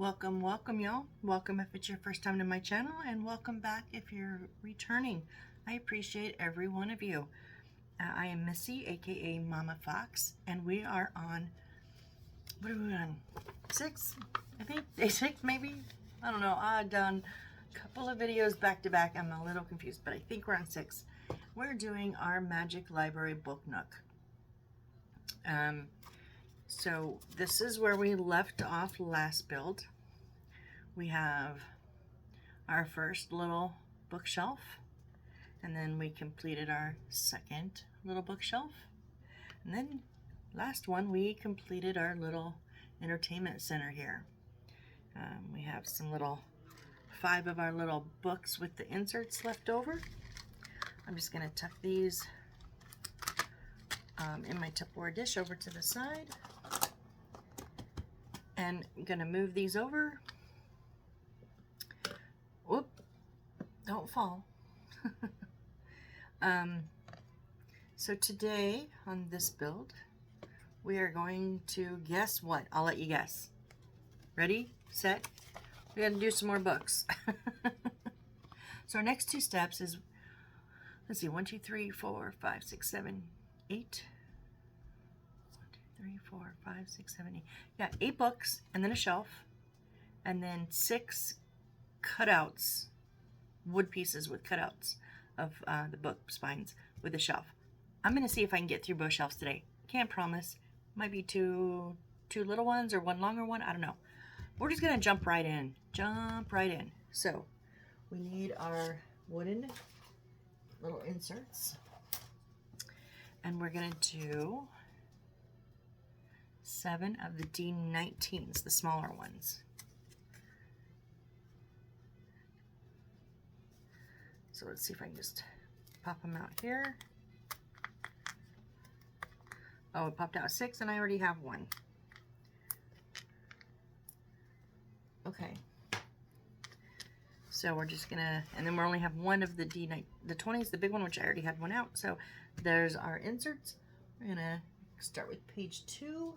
Welcome y'all. Welcome if it's your first time to my channel, and welcome back if you're returning. I appreciate every one of you. I am Missy, aka Mama Fox, and we are on, what are we on? 6? I think day 6 maybe? I don't know. I've done a couple of videos back to back. I'm a little confused, but I think we're on 6. We're doing our Magic Library Book Nook. So this is where we left off last build. We have our first little bookshelf, and then we completed our second little bookshelf, and then last one we completed our little entertainment center here. We have some little 5 of our little books with the inserts left over. I'm just going to tuck these in my Tupperware dish over to the side, and I'm going to move these over. Whoop, don't fall. So today on this build, we are going to guess what? I'll let you guess. Ready, set, we gotta do some more books. So our next 2 steps is, let's see, 1, 2, 3, 4, 5, 6, 7, 8. 1, 2, 3, 4, 5, 6, 7, 8. Yeah, 8 books, and then a shelf, and then 6 cutouts, wood pieces with cutouts of the book spines with a shelf. I'm going to see if I can get through both shelves today. Can't promise. Might be two little ones or one longer one. I don't know. We're just going to jump right in. Jump right in. So we need our wooden little inserts. And we're going to do 7 of the D19s, the smaller ones. So let's see if I can just pop them out here. Oh, it popped out 6 and I already have 1. Okay. So we're just gonna, and then we only have 1 of the the 20s, the big one, which I already had 1 out. So there's our inserts. We're gonna start with page 2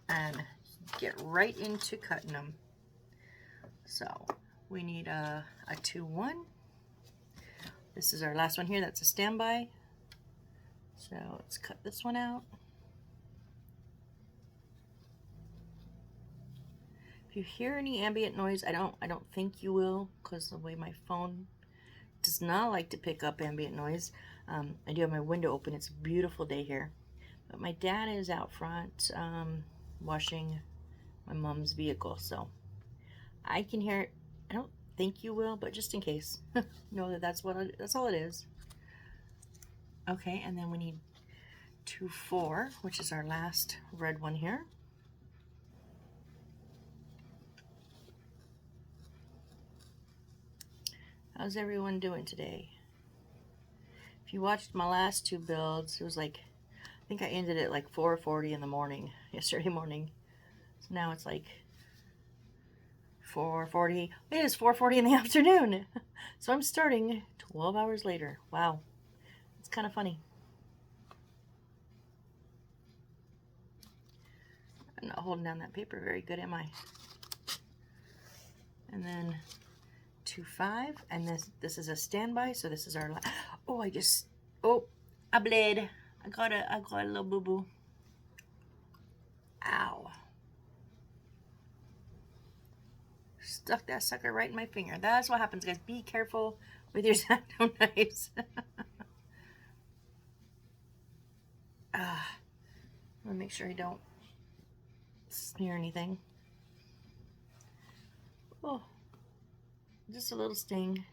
and get right into cutting them. So we need a 2-1. This is our last one here. That's a standby. So let's cut this one out. If you hear any ambient noise, I don't think you will, because the way my phone does not like to pick up ambient noise. I do have my window open. It's a beautiful day here, but my dad is out front washing my mom's vehicle, so I can hear it. I don't think you will, but just in case, know that that's all it is. Okay, and then we need 2-4, which is our last red one here. How's everyone doing today? If you watched my last 2 builds, it was like, I think I ended at like 4:40 in the morning, yesterday morning. So now it's like 4:40. It is 4:40 in the afternoon. So I'm starting 12 hours later. Wow. It's kind of funny. I'm not holding down that paper very good, am I? And then 2-5, and this is a standby, so this is our I bled. I got a little boo-boo. Ow. Stuck that sucker right in my finger. That's what happens, guys. Be careful with your X-Acto knives. I'm gonna make sure I don't smear anything. Oh, just a little sting.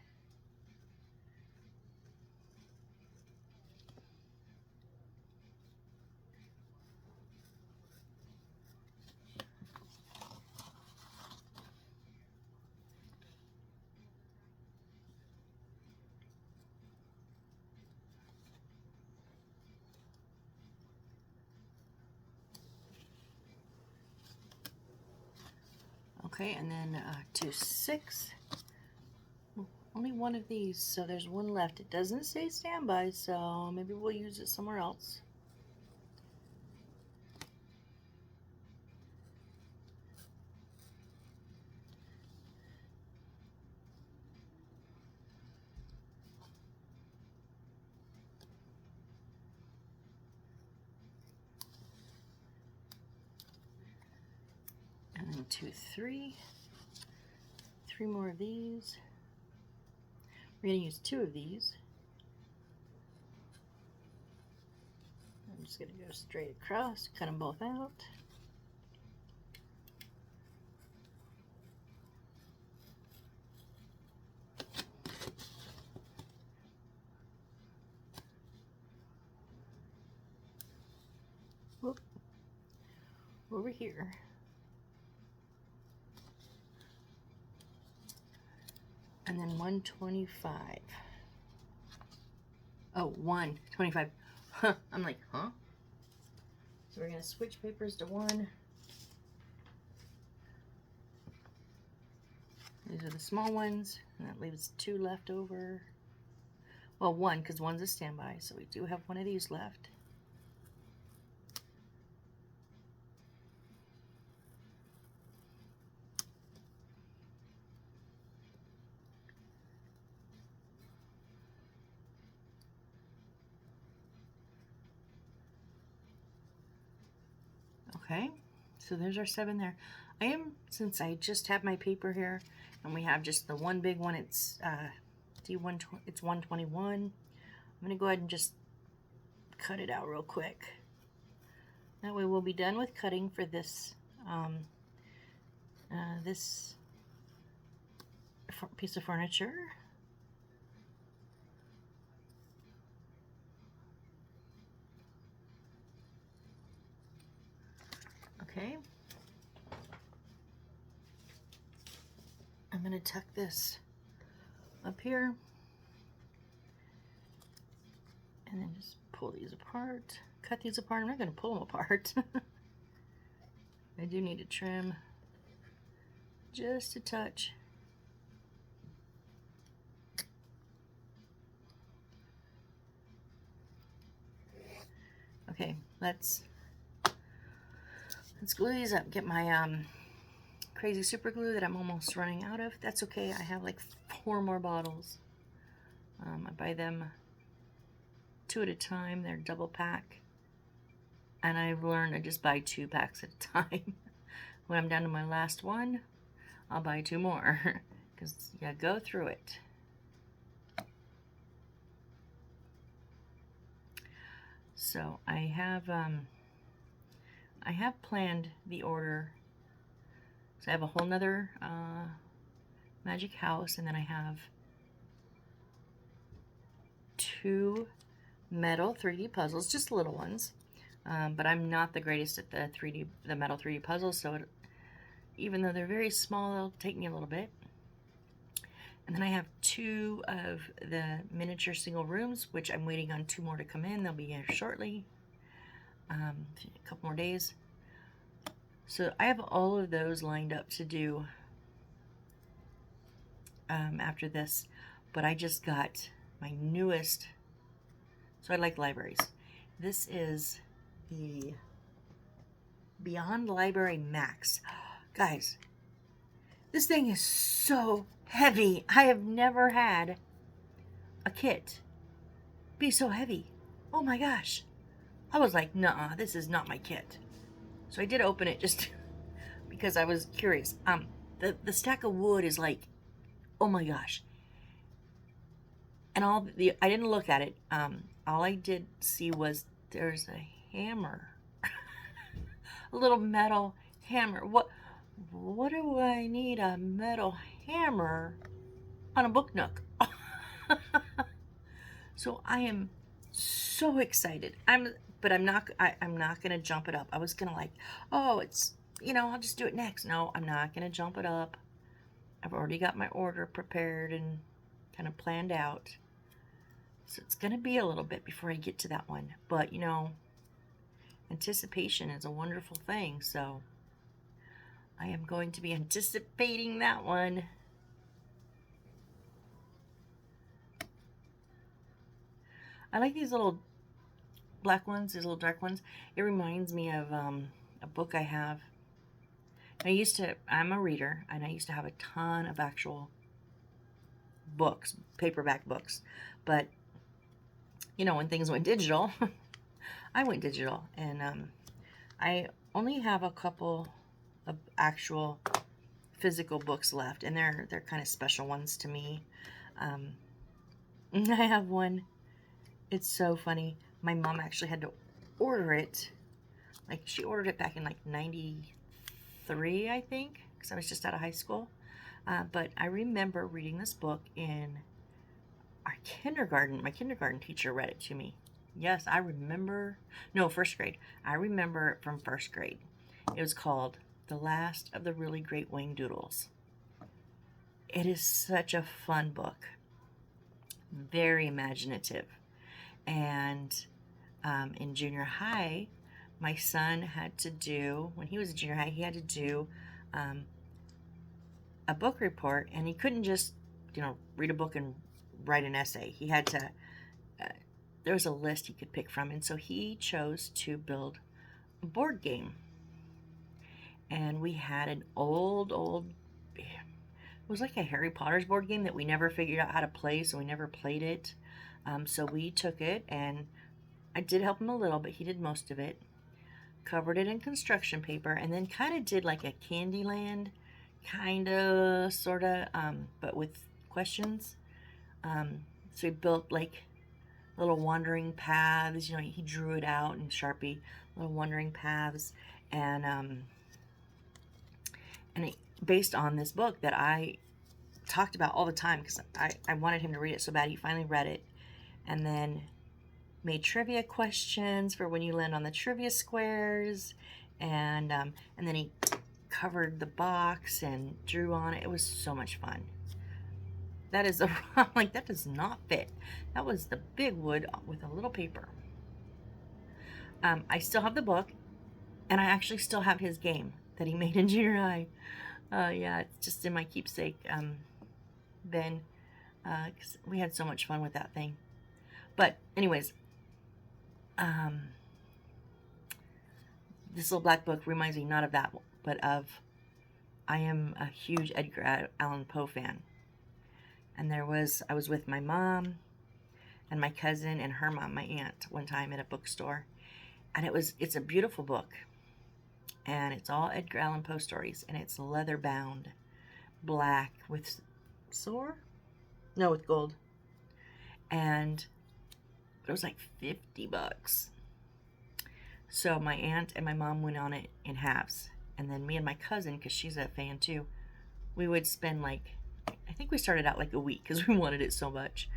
Okay, and then 2-6. Only 1 of these, so there's 1 left. It doesn't say standby, so maybe we'll use it somewhere else. 1, 2, 3. 3 more of these. We're going to use 2 of these. I'm just going to go straight across, cut them both out. Whoop. Over here. And then 125. Oh, 125. Huh. I'm like, huh? So we're going to switch papers to 1. These are the small ones, and that leaves 2 left over. Well, 1, because 1's a standby, so we do have 1 of these left. Okay, so there's our 7 there. Since I just have my paper here, and we have just the one big one, it's it's 121. I'm gonna go ahead and just cut it out real quick. That way we'll be done with cutting for this this piece of furniture. Okay. I'm going to tuck this up here and then just pull these apart, cut these apart. I'm not going to pull them apart. I do need to trim just a touch. Okay, let's glue these up. Get my crazy super glue that I'm almost running out of. That's okay. I have like 4 more bottles. I buy them 2 at a time. They're double pack. And I've learned to just buy 2 packs at a time. When I'm down to my last one, I'll buy 2 more. Because you go through it. So I have planned the order. So I have a whole nother magic house, and then I have 2 metal 3D puzzles, just little ones. But I'm not the greatest at the metal 3D puzzles, so even though they're very small, it'll take me a little bit. And then I have 2 of the miniature single rooms, which I'm waiting on 2 more to come in. They'll be here shortly, a couple more days. So I have all of those lined up to do after this, but I just got my newest, so I like libraries. This is the Beyond Library Max. Guys, this thing is so heavy. I have never had a kit be so heavy. Oh my gosh. I was like, nuh-uh, this is not my kit. So I did open it just because I was curious. The stack of wood is like, oh my gosh. And I didn't look at it. All I did see was there's a hammer. A little metal hammer. What do I need a metal hammer on a book nook? So I am so excited. But I'm not gonna jump it up. I was gonna like, oh, it's, I'll just do it next. No, I'm not gonna jump it up. I've already got my order prepared and kind of planned out. So it's gonna be a little bit before I get to that one. But anticipation is a wonderful thing. So I am going to be anticipating that one. I like these little black ones, these little dark ones. It reminds me of a book I have. I'm a reader, and I used to have a ton of actual books, paperback books. But, when things went digital, I went digital. And I only have a couple of actual physical books left, and they're kind of special ones to me. I have one. It's so funny. My mom actually had to order it. Like, she ordered it back in like 93, I think, because I was just out of high school. But I remember reading this book in our kindergarten. My kindergarten teacher read it to me. Yes, I remember. No, first grade. I remember it from first grade. It was called The Last of the Really Great Winged Doodles. It is such a fun book. Very imaginative. And in junior high, my son had to do, when he was in junior high, he had to do a book report, and he couldn't just, read a book and write an essay. He had to, there was a list he could pick from, and so he chose to build a board game. And we had an old, it was like a Harry Potter's board game that we never figured out how to play, so we never played it. So we took it, and I did help him a little, but he did most of it. Covered it in construction paper, and then kind of did like a Candyland, kind of, sort of, but with questions. So he built like little wandering paths. He drew it out in Sharpie, little wandering paths, and it, based on this book that I talked about all the time, because I wanted him to read it so bad. He finally read it, and then made trivia questions for when you land on the trivia squares, and then he covered the box and drew on it. It was so much fun. That is I'm like, that does not fit. That was the big wood with a little paper. I still have the book, and I actually still have his game that he made in junior high. Yeah, it's just in my keepsake bin, because we had so much fun with that thing. But anyways, this little black book reminds me not of that, but of, I am a huge Edgar Allan Poe fan. And I was with my mom and my cousin and her mom, my aunt, one time at a bookstore. And it's a beautiful book. And it's all Edgar Allan Poe stories. And it's leather bound, black with silver? No, with gold. And it was like $50. So my aunt and my mom went on it in halves. And then me and my cousin, because she's a fan too, we would spend I think we started out like a week because we wanted it so much.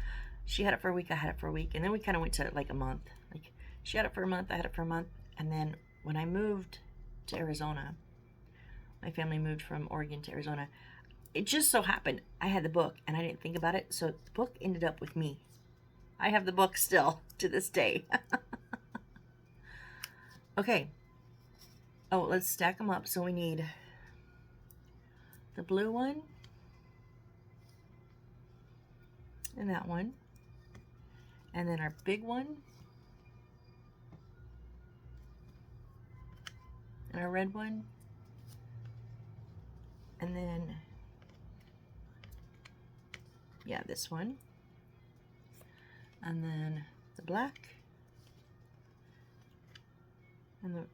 She had it for a week, I had it for a week, and then we kind of went to like a month. Like, she had it for a month, I had it for a month, and then when I moved to Arizona, my family moved from Oregon to Arizona, it just so happened I had the book, and I didn't think about it, so the book ended up with me. I have the book still to this day. Okay. Oh, let's stack them up. So we need the blue one, and that one, and then our big one, and our red one, and then, yeah, this one, and then the black, and the,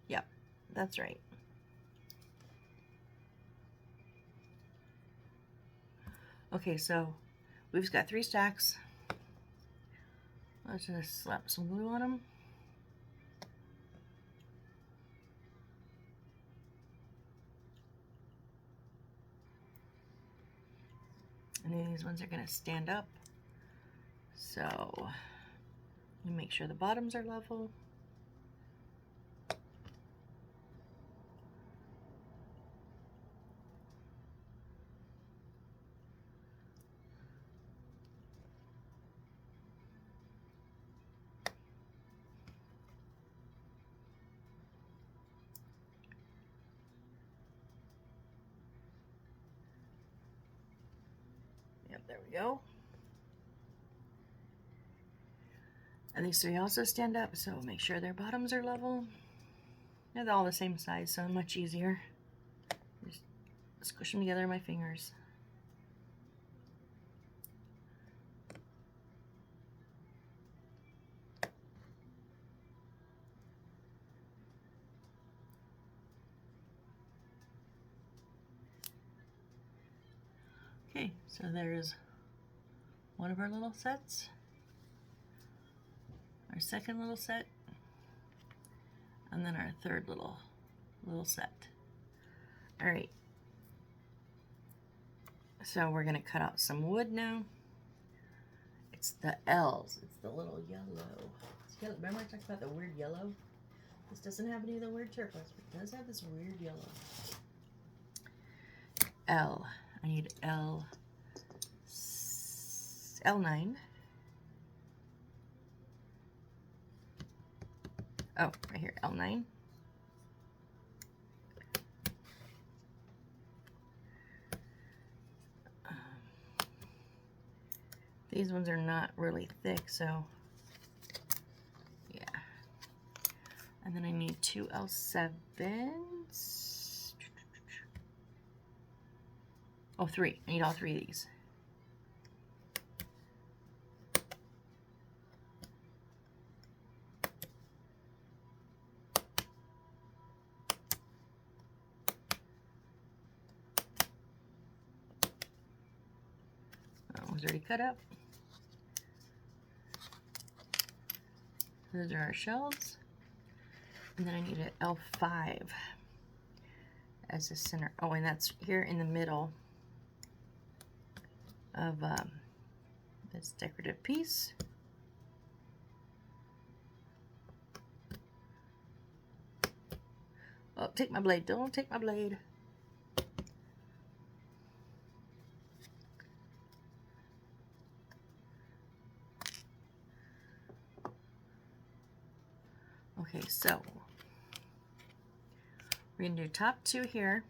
yep, that's right. Okay, so we've got 3 stacks. Let's just slap some glue on them. And then these ones are going to stand up. So you make sure the bottoms are level. Yep, there we go. And these 3 also stand up, so make sure their bottoms are level. They're all the same size, so much easier. Just squish them together in my fingers. Okay, so there's one of our little sets, our second little set, and then our third little set. All right, so we're gonna cut out some wood now. It's the L's, it's the little yellow. Remember I talked about the weird yellow? This doesn't have any of the weird turquoise, but it does have this weird yellow. L, I need L9. Oh, right here, L9. These ones are not really thick, so yeah. And then I need 2 L7s. Oh, 3. I need all 3 of these. That one's already cut up. Those are our shells. And then I need an L5 as the center. Oh, and that's here in the middle of this decorative piece. Oh, take my blade. Don't take my blade. Okay, so we're going to do top 2 here.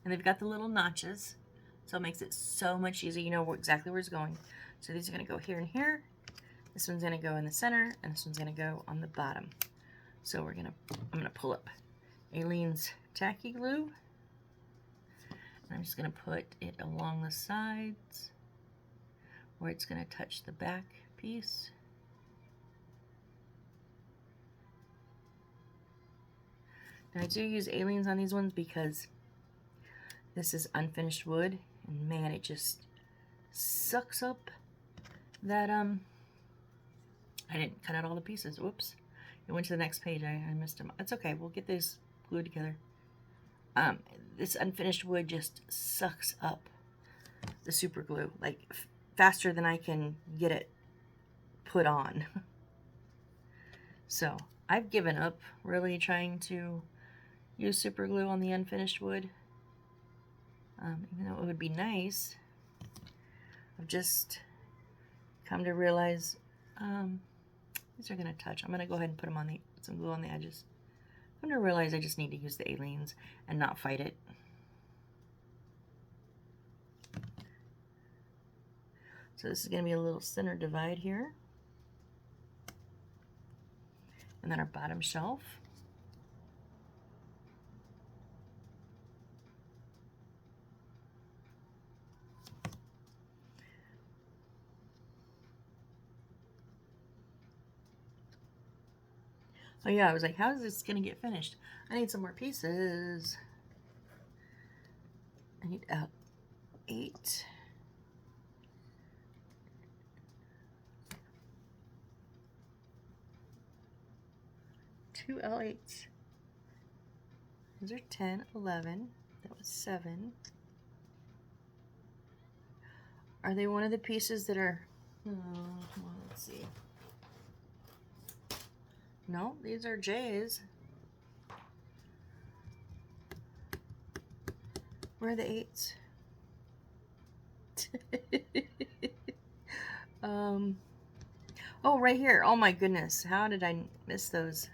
And they've got the little notches, so it makes it so much easier. You know exactly where it's going. So these are going to go here and here. This one's going to go in the center, and this one's going to go on the bottom. So I'm going to pull up Aleene's tacky glue. And I'm just going to put it along the sides where it's going to touch the back piece. And I do use Aleene's on these ones because this is unfinished wood, and man, it just sucks up that, I didn't cut out all the pieces. Whoops. It went to the next page. I missed them. It's okay. We'll get these glued together. This unfinished wood just sucks up the super glue, like faster than I can get it put on. So I've given up really trying to use super glue on the unfinished wood. Even though it would be nice, I've just come to realize these are going to touch. I'm going to go ahead and put them on some glue on the edges. I'm going to realize I just need to use the Aleene's and not fight it. So this is going to be a little center divide here. And then our bottom shelf. Oh yeah, I was like, how is this going to get finished? I need some more pieces. I need 8. Two L8s. Those are 10, 11. That was 7. Are they one of the pieces that are... well, let's see. No, these are J's. Where are the 8s? Oh, right here. Oh my goodness. How did I miss those?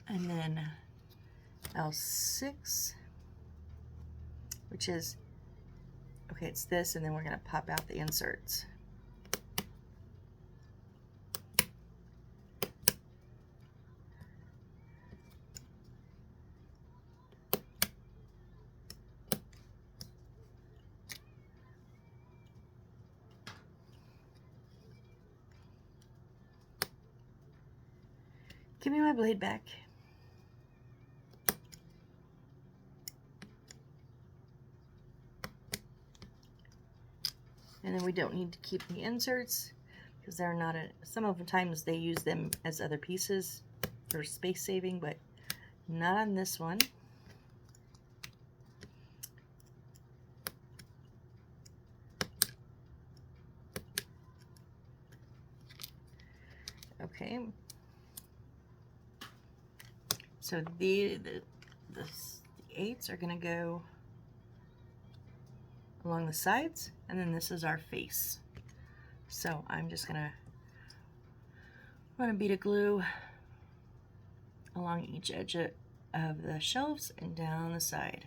And then L6, which is, okay, it's this, and then we're going to pop out the inserts. Give me my blade back. And then we don't need to keep the inserts because they're not some of the times they use them as other pieces for space saving, but not on this one. Okay. So the 8s are going to go along the sides, and then this is our face. So I'm just going to run a bead of glue along each edge of the shelves and down the side.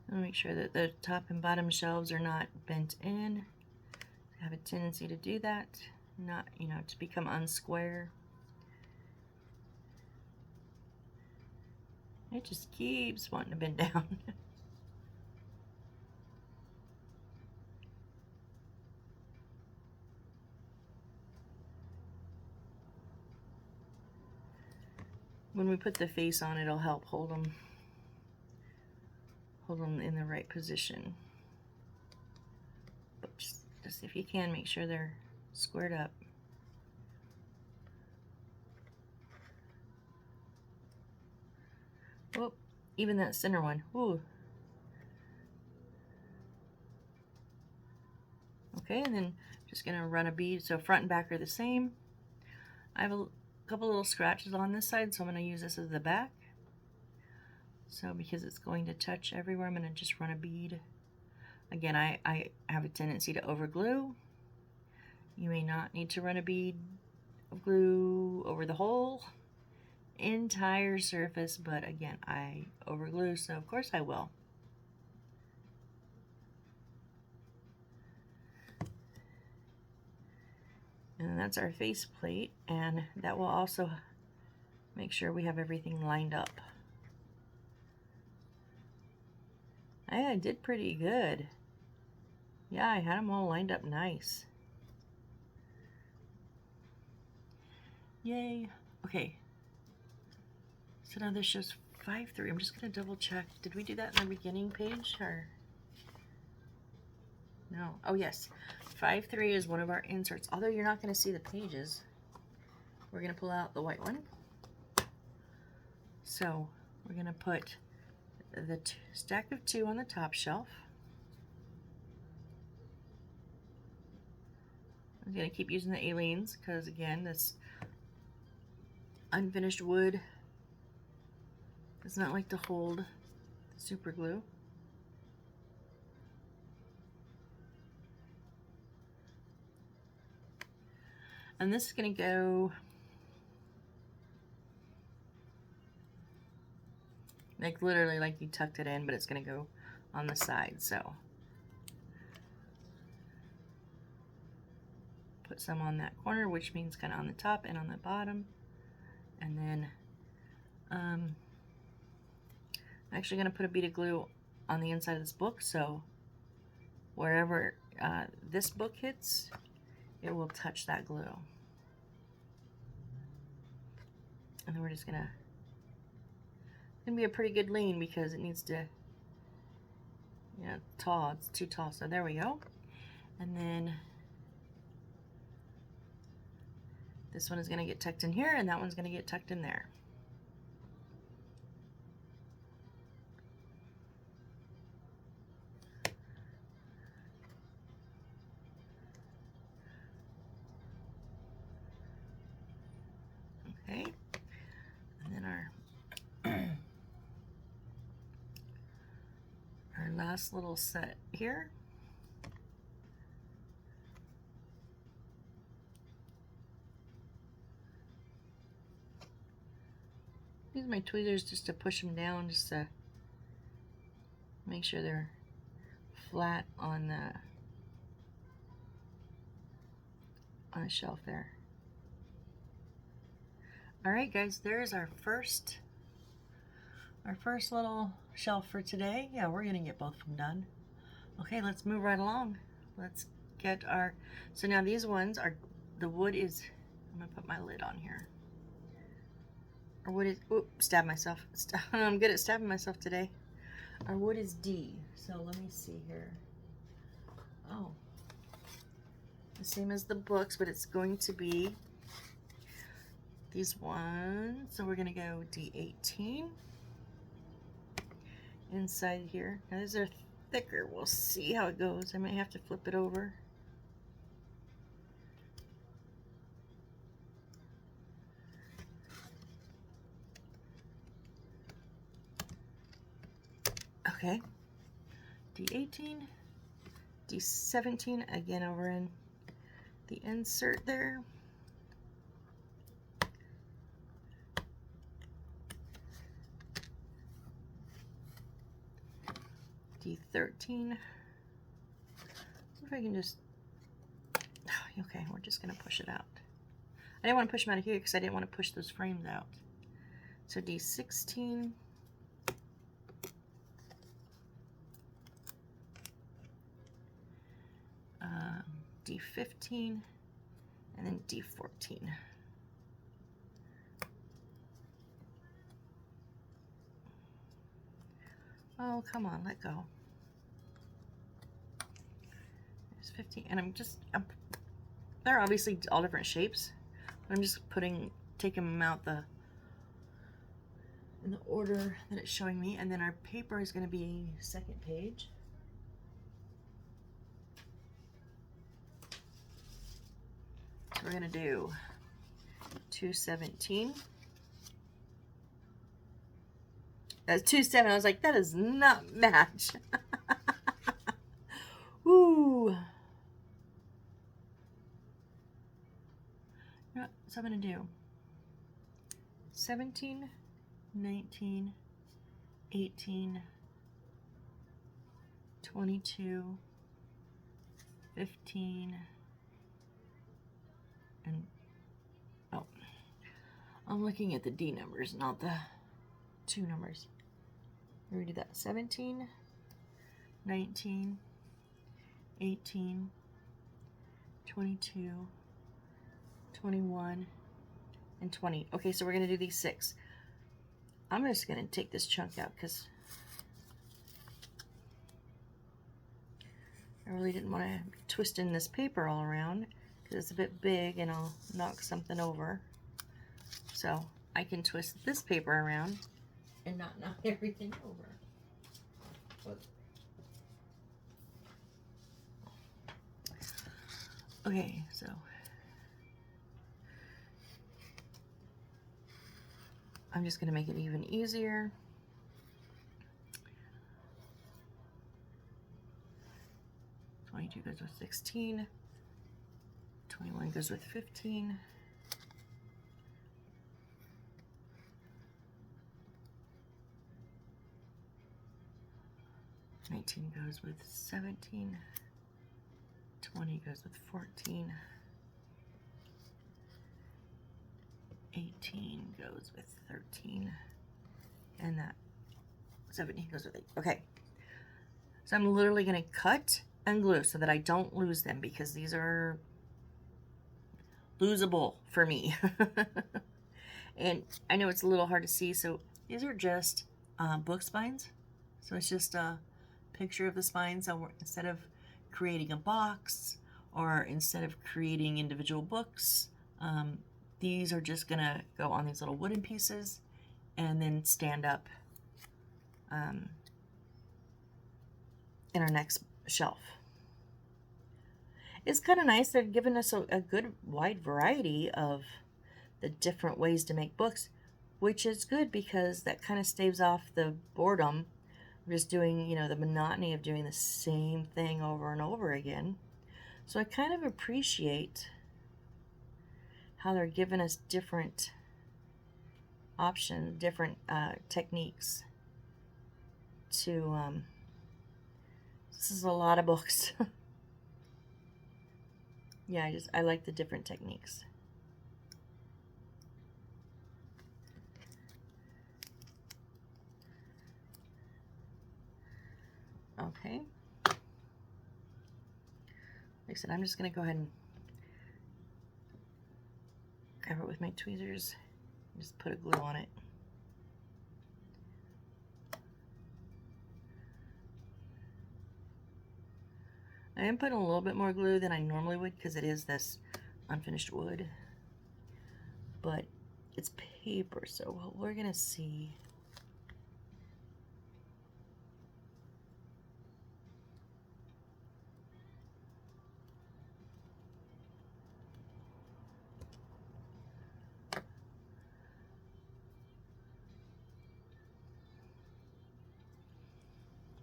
And make sure that the top and bottom shelves are not bent in. I have a tendency to do that, not, to become unsquare. It just keeps wanting to bend down. When we put the face on, it'll help hold them in the right position. But just if you can, make sure they're squared up. Oh, even that center one. Ooh. Okay, and then just gonna run a bead. So front and back are the same. I have a couple little scratches on this side, so I'm gonna use this as the back. So because it's going to touch everywhere, I'm gonna just run a bead. Again, I have a tendency to over glue. You may not need to run a bead of glue over the whole entire surface, but again, I over glue, so of course I will. And that's our face plate, and that will also make sure we have everything lined up. I did pretty good. Yeah, I had them all lined up nice. Yay. Okay. So now this shows 5-3. I'm just going to double check. Did we do that in the beginning page? Or no? Oh, yes. 5-3 is one of our inserts. Although you're not going to see the pages. We're going to pull out the white one. So we're going to put the stack of 2 on the top shelf. I'm going to keep using the Aleene's because, again, this unfinished wood does not like to hold the super glue. And this is going to go like literally like you tucked it in, but it's going to go on the side. So put some on that corner, which means kind of on the top and on the bottom. And then I'm actually going to put a bead of glue on the inside of this book, so wherever this book hits, it will touch that glue. And then we're just gonna be a pretty good lean because it needs to, tall. It's too tall. So there we go. And then this one is gonna get tucked in here, and that one's gonna get tucked in there. Okay. And then our last little set here. Use my tweezers just to push them down, just to make sure they're flat on the shelf there. All right, guys, there's our first little shelf for today. Yeah, we're gonna get both of them done. Okay, let's move right along. Let's get our, so now these ones are, the wood is, I'm gonna put my lid on here. Our wood is, oop, stab myself. I'm good at stabbing myself today. Our wood is D, so let me see here. Oh, the same as the books, but it's going to be these ones. So we're gonna go D18 inside here. Now these are thicker. We'll see how it goes. I might have to flip it over. Okay, D18, D17, again over in the insert there. D13. If I can just, okay, we're just gonna push it out. I didn't want to push them out of here because I didn't want to push those frames out. So D16. D15, and then D14. Oh, come on, let go. There's 15, and they're obviously all different shapes, but I'm just taking them out in the order that it's showing me, and then our paper is going to be second page. So we're going to do 217. That's 27. I was like, that does not match. Woo. So I'm going to do 17, 19, 18, 22, 15, and oh, I'm looking at the D numbers, not the 2 numbers. We do that. 17, 19, 18, 22, 21, and 20. Okay, so we're going to do these 6. I'm just going to take this chunk out because I really didn't want to be twisting this paper all around because it's a bit big and I'll knock something over. So I can twist this paper around and not knock everything over. Okay, so I'm just going to make it even easier. "22 goes with 16, 21 goes with 15, 19 goes with 17, 20 goes with 14, 18 goes with 13, and that 17 goes with 8. Okay, so I'm literally going to cut and glue so that I don't lose them because these are losable for me. And I know it's a little hard to see, so these are just book spines. So it's just a picture of the spine. So instead of creating a box or instead of creating individual books, these are just gonna go on these little wooden pieces and then stand up in our next shelf. It's kind of nice. They're giving us a good wide variety of the different ways to make books, which is good because that kind of staves off the boredom of just doing, you know, the monotony of doing the same thing over and over again. So I kind of appreciate how they're giving us different options, different techniques to, this is a lot of books. Yeah, I like the different techniques. Okay. Like I said, I'm just going to go ahead and grab it with my tweezers. Just put a glue on it. I am putting a little bit more glue than I normally would because it is this unfinished wood. But it's paper, so what we're going to see.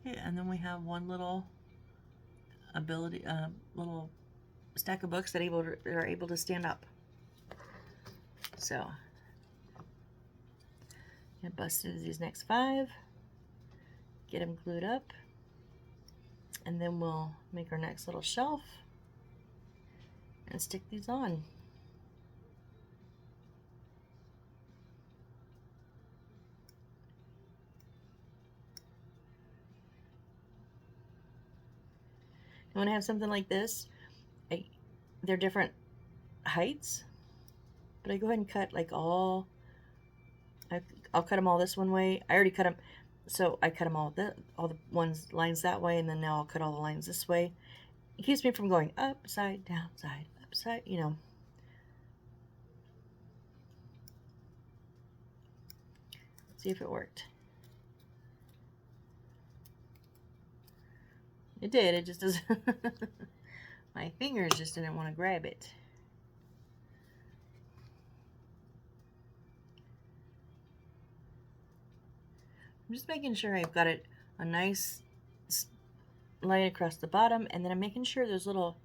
Yeah, and then we have one little little stack of books that are able to stand up. So, I'm gonna bust into these next 5, get them glued up, and then we'll make our next little shelf and stick these on. You want to have something like this, they're different heights, but I go ahead and cut like I'll cut them all this one way. I already cut them, so I cut them all the lines that way, and then now I'll cut all the lines this way. It keeps me from going upside, downside, upside, you know. Let's see if it worked. It did, it just doesn't. My fingers just didn't want to grab it. I'm just making sure I've got it a nice line across the bottom, and then I'm making sure there's little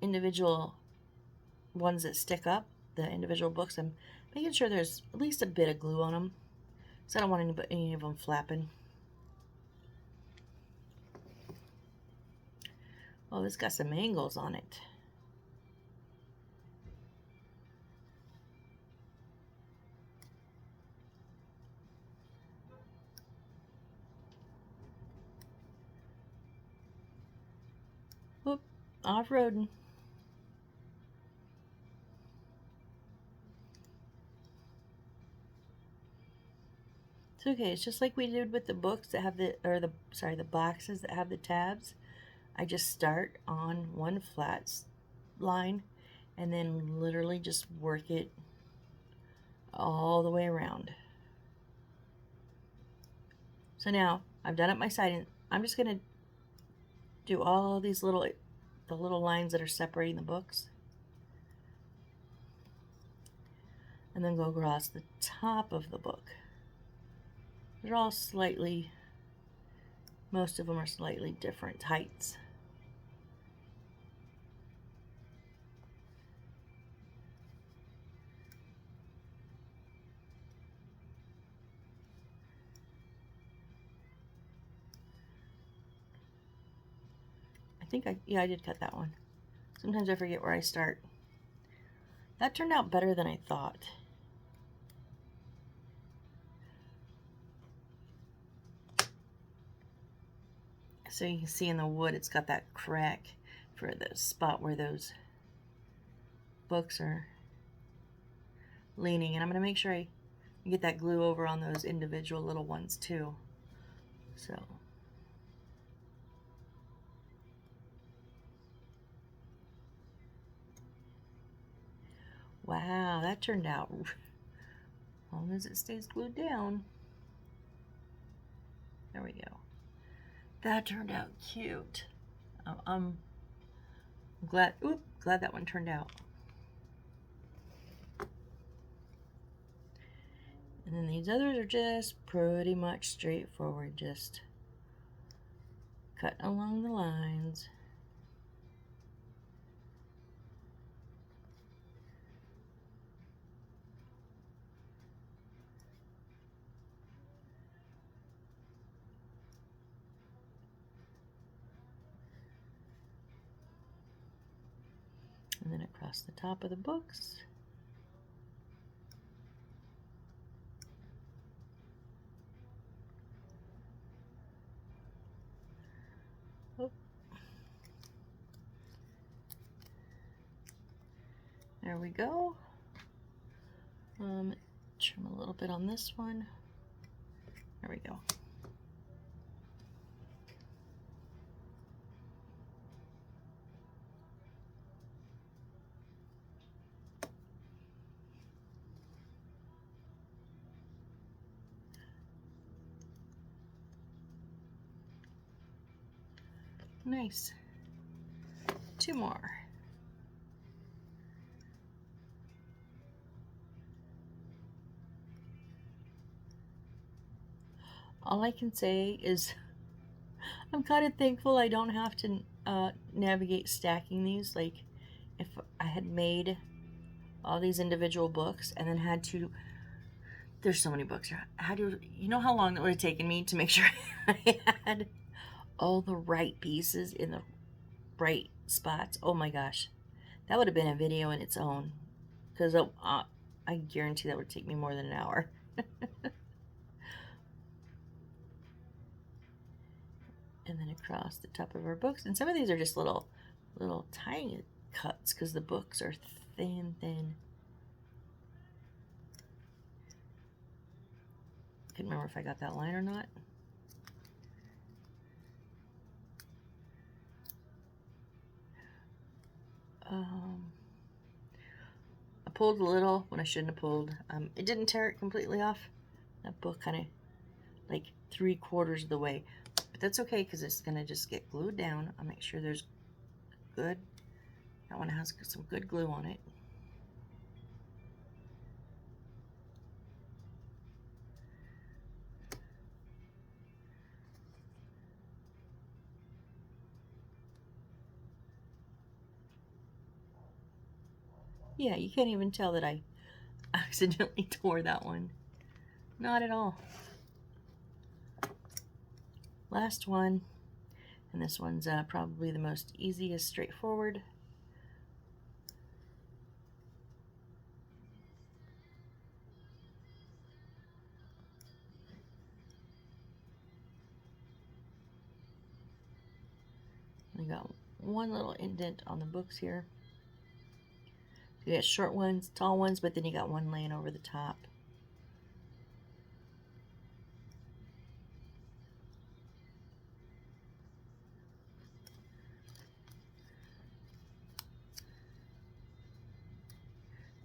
individual ones that stick up, the individual books. I'm making sure there's at least a bit of glue on them, because I don't want any of them flapping. Oh, this got some angles on it. Whoop, off-roading. It's okay, it's just like we did with the books that have the boxes that have the tabs. I just start on one flat line and then literally just work it all the way around. So now I've done up my side, and I'm just going to do all these the little lines that are separating the books, and then go across the top of the book. They're all most of them are slightly different heights. I did cut that one. Sometimes I forget where I start. That turned out better than I thought. So you can see in the wood, it's got that crack for the spot where those books are leaning. And I'm going to make sure I get that glue over on those individual little ones too. So. Wow, that turned out, as long as it stays glued down. There we go. That turned out cute. I'm glad that one turned out. And then these others are just pretty much straightforward. Just cut along the lines. And then across the top of the books. There we go. Trim a little bit on this one. There we go. Nice. 2 more. All I can say is I'm kind of thankful I don't have to navigate stacking these. Like if I had made all these individual books and then had to, there's so many books here. I had to, you know how long that would have taken me to make sure I had all the right pieces in the right spots. Oh my gosh, that would have been a video in its own, because I guarantee that would take me more than an hour. And then across the top of our books, and some of these are just little tiny cuts because the books are thin. Couldn't remember if I got that line or not. I pulled a little when I shouldn't have pulled. It didn't tear it completely off. That book kind of like 3/4 of the way, but that's okay because it's gonna just get glued down. I'll make sure there's good. That one has some good glue on it. Yeah, you can't even tell that I accidentally tore that one. Not at all. Last one, and this one's probably the most easiest, straightforward. We got one little indent on the books here. You got short ones, tall ones, but then you got one laying over the top.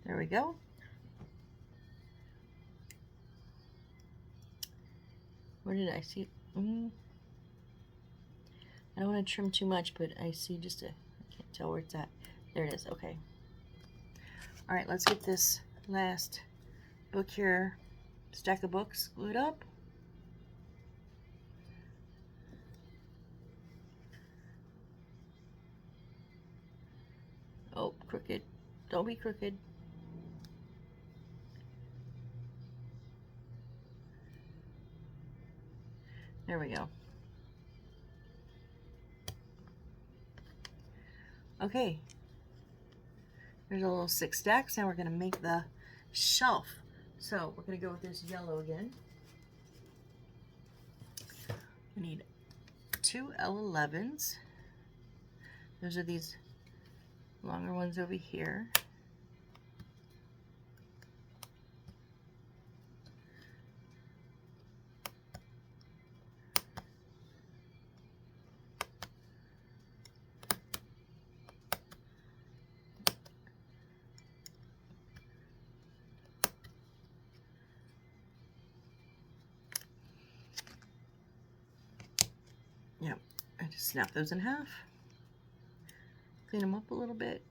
There we go. Where did I see? I don't want to trim too much, but I see just I can't tell where it's at. There it is. Okay. All right, let's get this last book here, stack of books, glued up. Oh, crooked. Don't be crooked. There we go. Okay. There's a little 6 stacks. Now we're going to make the shelf. So we're going to go with this yellow again. We need 2 L11s. Those are these longer ones over here. Yep, I just snap those in half. Clean them up a little bit.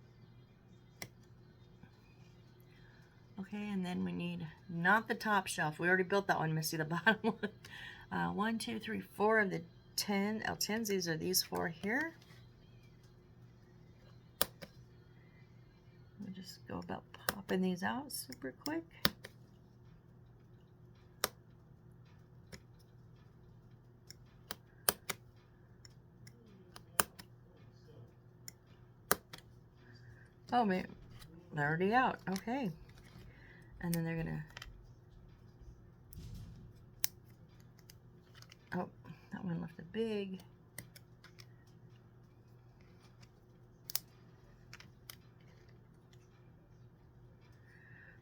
Okay, and then we need not the top shelf. We already built that one, Missy, the bottom one. 1, 2, 3, 4 of the 10 L10s. These are these 4 here. We'll just go about popping these out super quick. Oh, man, they're already out. Okay. And then they're gonna, oh, that one left a big.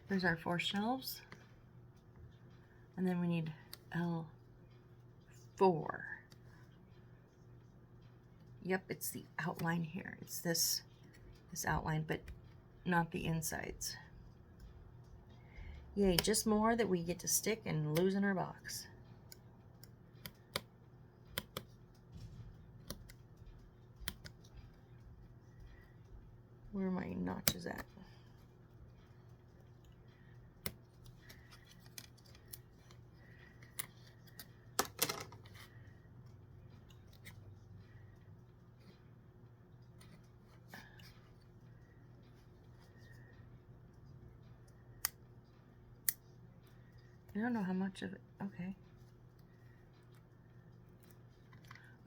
There's our 4 shelves. And then we need L4. Yep, it's the outline here. It's this outline, but not the insides. Yay, just more that we get to stick and lose in our box. Where are my notches at? I don't know how much of it. Okay.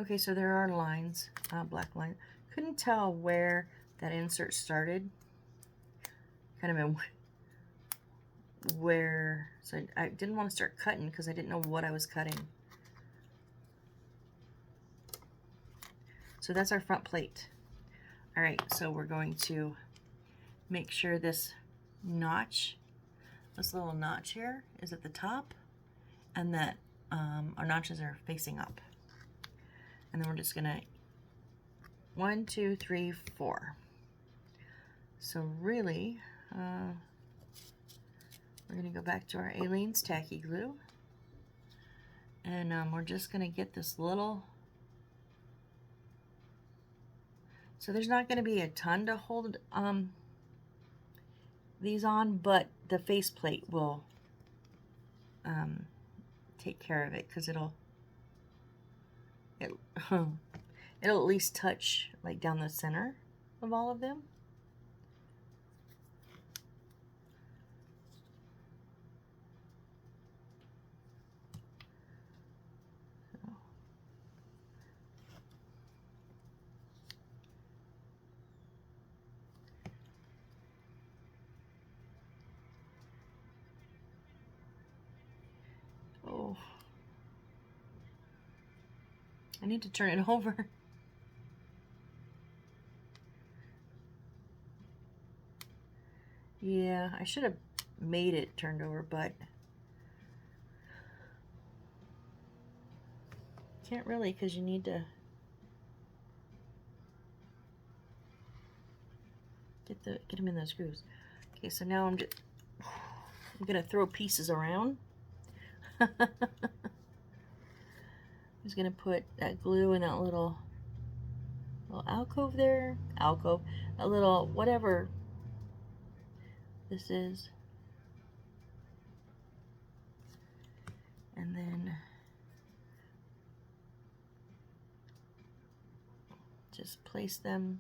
Okay, so there are lines, black lines. Couldn't tell where that insert started. Kind of in where, so I didn't want to start cutting because I didn't know what I was cutting. So that's our front plate. All right, so we're going to make sure this notch, this little notch here is at the top, and that our notches are facing up. And then we're just gonna 1, 2, 3, 4. So really, we're gonna go back to our Aleene's tacky glue, and we're just gonna get this little. So there's not gonna be a ton to hold these on, but the faceplate will take care of it, because it'll at least touch like down the center of all of them. Oh, I need to turn it over. Yeah, I should have made it turned over, but can't really, because you need to get them in those screws. Okay, so now I'm gonna throw pieces around. I'm just gonna put that glue in that little alcove there, a little whatever this is, and then just place them.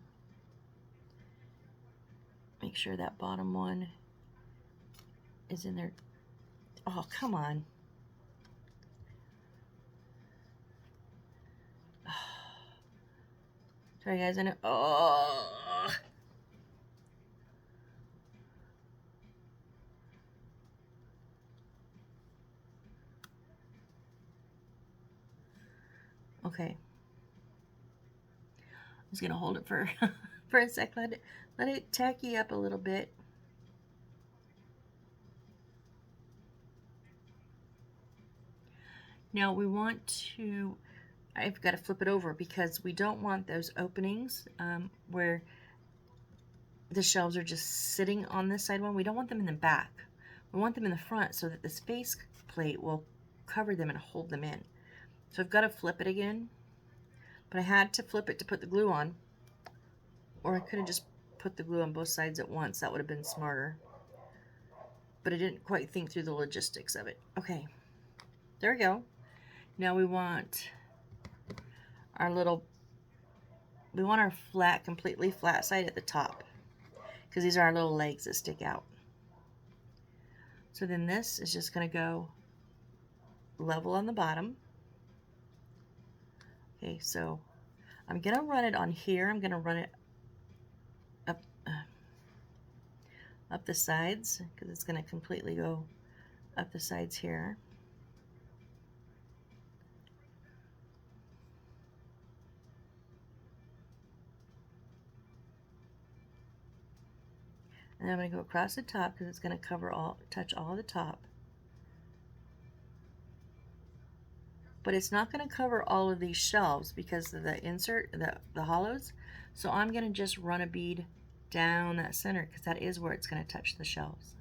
Make sure that bottom one is in there. Oh, come on. Sorry guys, I know. Oh. Okay. I'm just gonna hold it for for a sec. Let it tacky up a little bit. Now we want to, I've got to flip it over because we don't want those openings where the shelves are just sitting on this side one. We don't want them in the back. We want them in the front so that this face plate will cover them and hold them in. So I've got to flip it again, but I had to flip it to put the glue on, or I could have just put the glue on both sides at once. That would have been smarter, but I didn't quite think through the logistics of it. Okay, there we go. Now we want our flat, completely flat side at the top, because these are our little legs that stick out. So then this is just going to go level on the bottom. Okay, so I'm going to run it on here. I'm going to run it up the sides, because it's going to completely go up the sides here. And then I'm going to go across the top because it's going to touch all the top. But it's not going to cover all of these shelves because of the insert, the hollows. So I'm going to just run a bead down that center because that is where it's going to touch the shelves.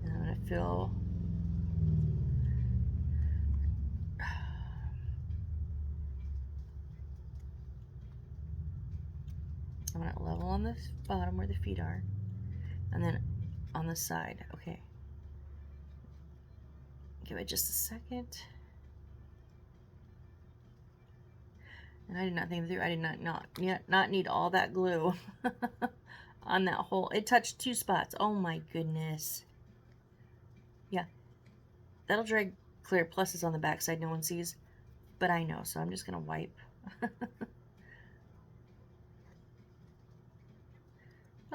And I'm going to fill I'm going to level on the bottom where the feet are, and then on the side. Okay. Give it just a second. And I did not think through. I did not need all that glue on that hole. It touched 2 spots. Oh my goodness. Yeah, that'll drag clear pluses on the back side no one sees, but I know, so I'm just gonna wipe.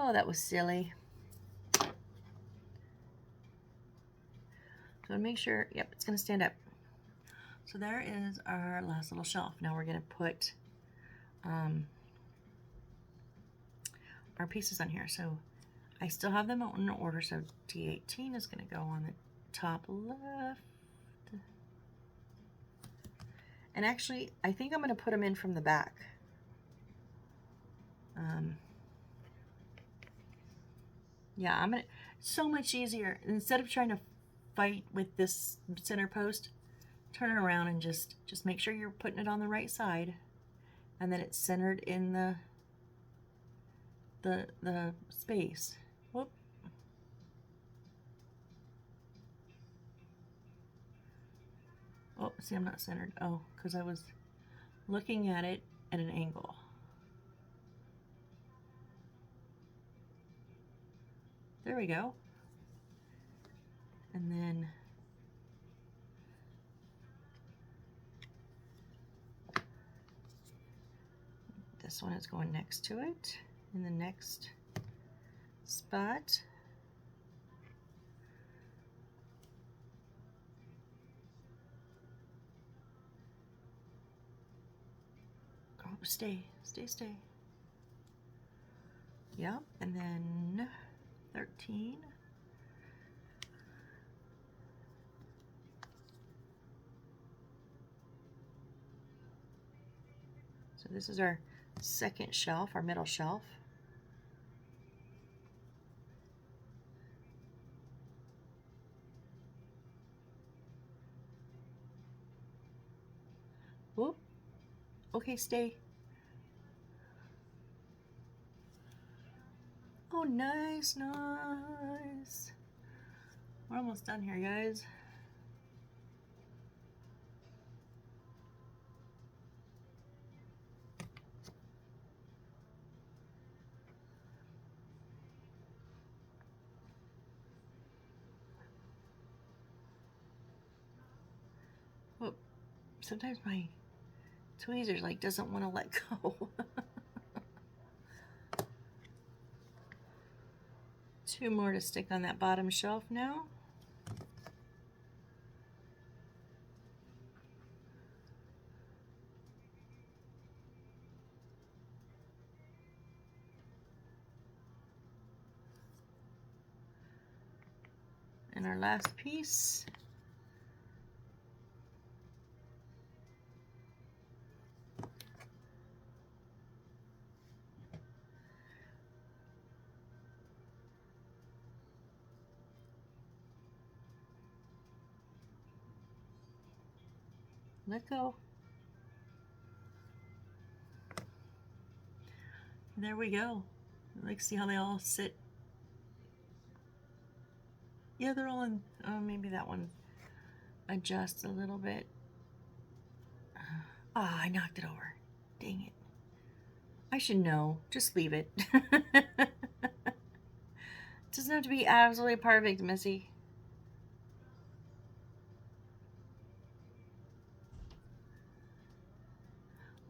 Oh, that was silly. So make sure, yep, it's gonna stand up. So there is our last little shelf. Now we're gonna put our pieces on here. So I still have them in order, so D18 is gonna go on the top left. And actually, I think I'm gonna put them in from the back. Yeah, I'm gonna, so much easier. Instead of trying to fight with this center post, turn it around and just make sure you're putting it on the right side and that it's centered in the space. Whoop. Oh, see, I'm not centered. Oh, because I was looking at it at an angle. There we go. And then this one is going next to it in the next spot. Oh, stay. Yep, and then 13. So this is our second shelf, our middle shelf. Whoop. Okay, stay. Oh, nice. We're almost done here, guys. Whoop. Sometimes my tweezers doesn't want to let go. 2 more to stick on that bottom shelf now. And our last piece. Let go. There we go. See how they all sit. Yeah, they're all in. Oh, maybe that one adjusts a little bit. Ah, I knocked it over. Dang it. I should know. Just leave it. It doesn't have to be absolutely perfect, Missy.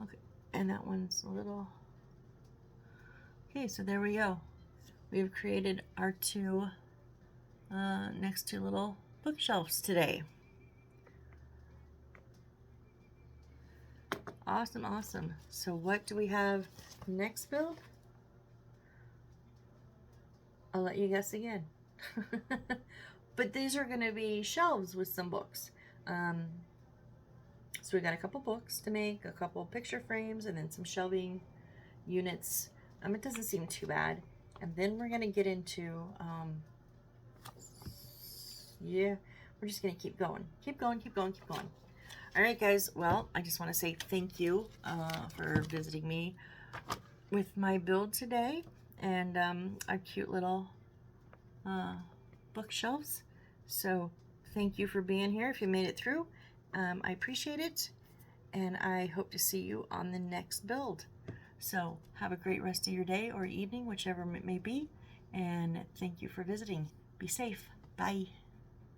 Okay, and that one's a little... Okay, so there we go. We've created our next 2 little bookshelves today. Awesome, awesome. So what do we have next build? I'll let you guess again. But these are going to be shelves with some books. So we got a couple books to make, a couple picture frames, and then some shelving units. It doesn't seem too bad. And then we're going to get into, yeah, we're just going to keep going. Keep going, keep going, keep going. All right, guys. Well, I just want to say thank you for visiting me with my build today and our cute little bookshelves. So thank you for being here if you made it through. I appreciate it, and I hope to see you on the next build. So have a great rest of your day or evening, whichever it may be, and thank you for visiting. Be safe. Bye.